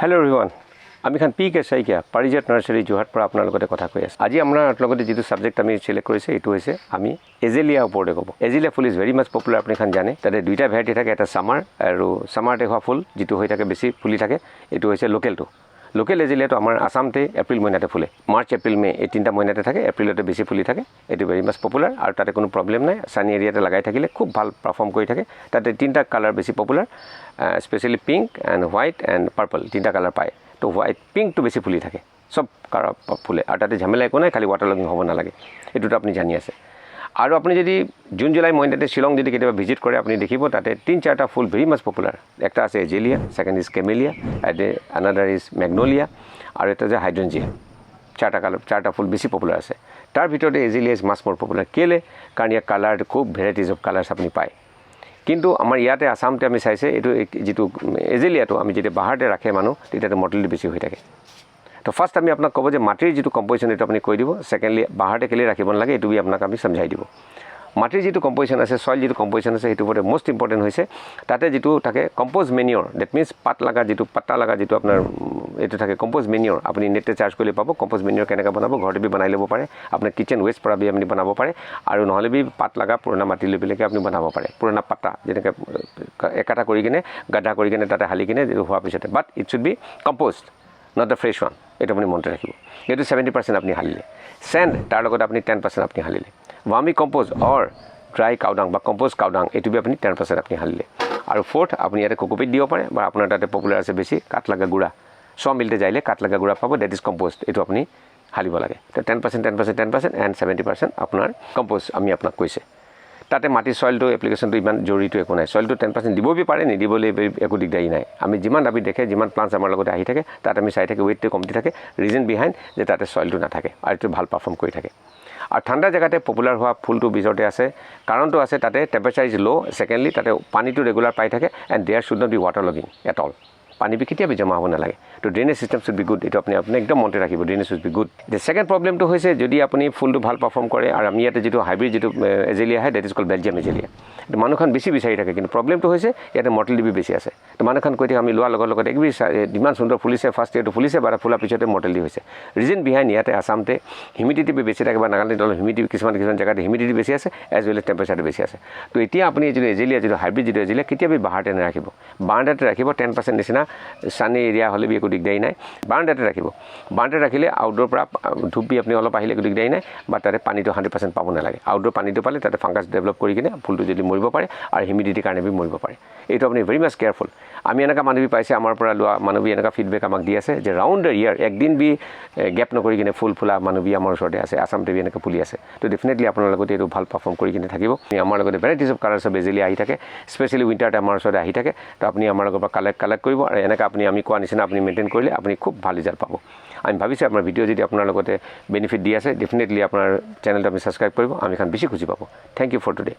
Hello everyone. আমি Khan P K Saikia Parijat Nursery Jorhat পৰা আপোনাৰ লগতে কথা কৈ আছো। আজি আমাৰ লগতে যেটো সাবজেক্ট আমি সিলেক্ট কৰিছে এটো হৈছে আমি Azalea ওপৰতে ক'ব। Azalea ফুল ইজ ভেৰি মাছ পপুলাৰ আপুনি খান জানে। তাতে দুইটা ভ্যাৰাইটি থাকে এটা সামাৰ আৰু সামাৰতে হোৱা ফুল যেটো হৈ থাকে বেছি ফুলি থাকে এটো হৈছে লোকেলটো। লোকেল Azalea তো আমাৰ আসামতে এপ্ৰিল মহিনাতে ফুলে। মাৰ্চ এপ্ৰিল মে এই তিনটা মহিনাতে থাকে এপ্ৰিলতে বেছি ফুলি থাকে। এটো ভেৰি মাছ পপুলাৰ আৰু তাতে কোনো প্ৰবলেম নাই। সানি এৰিয়াতে লগাই থাকিলে খুব ভাল পাৰফৰ্ম কৰি থাকে। তাতে তিনটা কালার বেছি popular specially pink and white and purple তিনটা কালার পায়। তো হোয়াইট পিঙ্ক তো বেছি ফুলি থাকে সব কালার ফুলে আর তাতে ঝামেলা একো নাই খালি ওয়াটার লগিং হ'ব নালাগে এটোটা আপনি জানি আছে আৰু আপনি যদি জুন জুলাই মহিনাতে শিলং যদি কেতিয়াবা ভিজিট কৰে আপনি দেখিব তাতে তিন চারটা ফুল ভেরি মাছ পপুলার একটা আছে Azalea second is Camellia and another is Magnolia আর এটা যে হাইড্রেঞ্জিয়া চারটা ফুল বেছি পপুলার আছে তার ভিতরে Azalea is much more popular কেলে কারণ ইয়াৰ কালাৰ খুব ভ্যাৰাইটিজ অফ কালাৰ্স আপনি পায় কিন্তু আমাৰ ইয়াতে আসামতে আমি চাইছে এটো যেটো Azalea তো আমি যেতে বাহাৰতে ৰাখে মানুহ তেতিয়াতে মৰ্টেলিটি বেছি হৈ থাকে তো ফাৰ্স্ট আমি আপোনাক ক'ব যে মাটিৰ যেটো কম্পোজিশন এটো আপুনি কৈ দিব সেকেন্ডলি বাহাৰতে কেলে ৰাখিব নালাগে এটো বি আপোনাক আমি সমঝাই দিব মাটিৰ যেটো কম্পোজিশন আছে সয়েল যেটো কম্পোজিশন আছে এটো বড় মোস্ট ইম্পর্টেন্ট হৈছে তাতে যেটো থাকে কম্পোজ মেনিউৰ দ্যাট মিন্স পাত লাগা যেটো পাতা লাগা যেটো আপোনাৰ এটো থাকে কম্পোজ মেনিউৰ আপুনি নেটে চাৰ্জ কৰিলে পাব কম্পোজ মেনিউৰ কেনেকা বনাব ঘৰতে বি বনাই ল'ব পাৰে আপোনাৰ কিচেন ওয়েস্ট পৰা বি আপুনি বনাব পাৰে আৰু নহলে বি পাত লাগা পুৰণা মাটি লৈ পেলেকে আপুনি বনাব পাৰে পুৰণা পাতা যেনেকা একাটা কৰি কিনে গাঢ়া কৰি কিনে তাতে হালি কিনে হোৱা পিছতে but it should be composed not the fresh one এটা আপুনি মনতে ৰাখিব এটো 70% আপুনি হালিলে স্যান্ড তাৰ লগত আপুনি 10% আপুনি হালিলে ভাৰ্মি কম্পোজ অর ড্রাই কাউডাং বা কম্পোজ কাউডাং এটো বি আপুনি 10% আপুনি হালিলে আৰু ফোৰ্থ আপুনি ইয়াতে কোকোপিট দিব পাৰে বা আপোনাৰ তাতে পপুলাৰ আছে বেছি কাট লাগা গুড়া সব মিলতে যাইলে কাট লাগা গুড়া পাব দ্যাট ইজ কম্পোজড এটো আপুনি হালিব লাগে তো 10% and 70% আপোনাৰ কম্পোজ আমি আপোনাক কৈছে তাতে মাটি সয়েলটো এপ্লিকেশনটো ইমান জৰুৰীটো একো নাই সয়েলটো 10% দিব বি পাৰে নি দিবলে একো দিগদাৰি নাই আমি যিমান আমি দেখে যিমান প্লান্টস আমাৰ লগতে আহি থাকে তাত আমি চাই থাকে ওয়েটটো কমতি থাকে ৰিজন বিহাইন্ড যে তাতে সয়েলটো নাথাকে আৰু এটো ভাল পাৰফৰ্ম কৰি থাকে আর ঠান্ডা জায়গাতে পপুলার হওয়া ফুলটো বিজতে আছে কারণটো আছে তাতে টেম্পারেচার ইজ লো সেকেন্ডলি তাতে পানীটো রেগুলার পাই থাকে and there should not be water logging at all পানী বি কেতিয়া জমা হ'ব নালাগে তো drainage system should be good এটো আপনি একদম মনতে রাখিব drainage should be good the second প্রবলেমটো হৈছে যদি আপনি ফুলটো ভাল পারফর্ম কৰে আৰু আমি ইয়াতে যেটো হাইব্রিড যেটো Azalea হয় that is called Belgium Azalea তো মানুহখন বেছি বিচাৰি থাকে কিন্তু প্ৰবলেমটো হৈছে ইয়াতে মৰ্টেলিটি বেছি আছে তো মানুহখন কৈ থাকে আমি লোৱাৰ লগত একবি ইমান সুন্দৰ ফুলিছে ফাৰ্স্ট ইয়াৰটো ফুলিছে বাৰ ফুলা পিছতে মৰ্টেলিটি হৈছে ৰিজন বিহাইন্ড ইয়াতে আসামতে হিউমিডিটি বেছি থাকে বা নাগালেণ্ড হিউমিডিটি কিছুমান জায়গাতে হিউমিডিটি বেছি আছে এজ ওয়েল এজ টেম্পাৰেচাৰটো বেছি আছে তো এতিয়া আপুনি যেটো Azalea যেটো হাইব্ৰিড যেটো Azalea কেতিয়াবা বাহাৰতে নাৰাখিব বাৰাণ্ডাতে ৰাখিব 10% নিচিনা সানি এৰিয়া হলে বি একো দিগদাৰি নাই বাৰাণ্ডাতে ৰাখিব বাৰাণ্ডাতে ৰাখিলে আউটডোৰ পৰা ধূপ বি আপুনি অলপ আহিলে একো দিগদাৰি নাই বা তাতে পানীটো 100% পাব নালাগে আউটডোৰ পানীটো পালে তাতে ফাংগাছ ডেভেলপ কৰি কিনে ফুলটো যদি মৰিব পাৰে আৰু হিউমিডিটিৰ কাৰণে বি মৰিব পাৰে এইটো আপুনি ভেৰি মাছ কেয়াৰফুল আমি এনেকা মানবী পাইছে আমাৰ পৰা লোৱা মানবী এনেকা ফিডবেক আমাক দি আছে যে ৰাউণ্ড দ্য ইয়াৰ একদিন বি গ্যাপ নকৰি কিনে ফুল ফুলা মানবী আমাৰ ওচৰতে আছে আসামতে বি এনেকা ফুলি আছে তো ডেফিনেটলি আপোনাৰ লগতে এইটো ভাল পাৰফৰ্ম কৰি কিনে থাকিব আমাৰ লগতে ভেৰাইটিজ অফ কালাৰ্স অফ Azalea আহি থাকে স্পেশালি উইন্টাৰতে আমাৰ ওচৰতে আহি থাকে তো আপুনি আমাৰ লগৰ পৰা কালেক্ট কৰিব আৰু এনেকা আপুনি আমি কোৱা নিচিনা আপুনি মেইনটেইন কৰিলে আপুনি খুব ভাল ৰিজাল্ট পাব আমি ভাবিছোঁ আপোনাৰ ভিডিও যদি আপোনাৰ লগতে বেনিফিট দি আছে ডেফিনেটলি আপোনাৰ চেনেলটো আপুনি সাবস্ক্ৰাইব কৰিব আমি খান বেছি খুঁজি পাব থ্যাংক ইউ ফৰ টুডে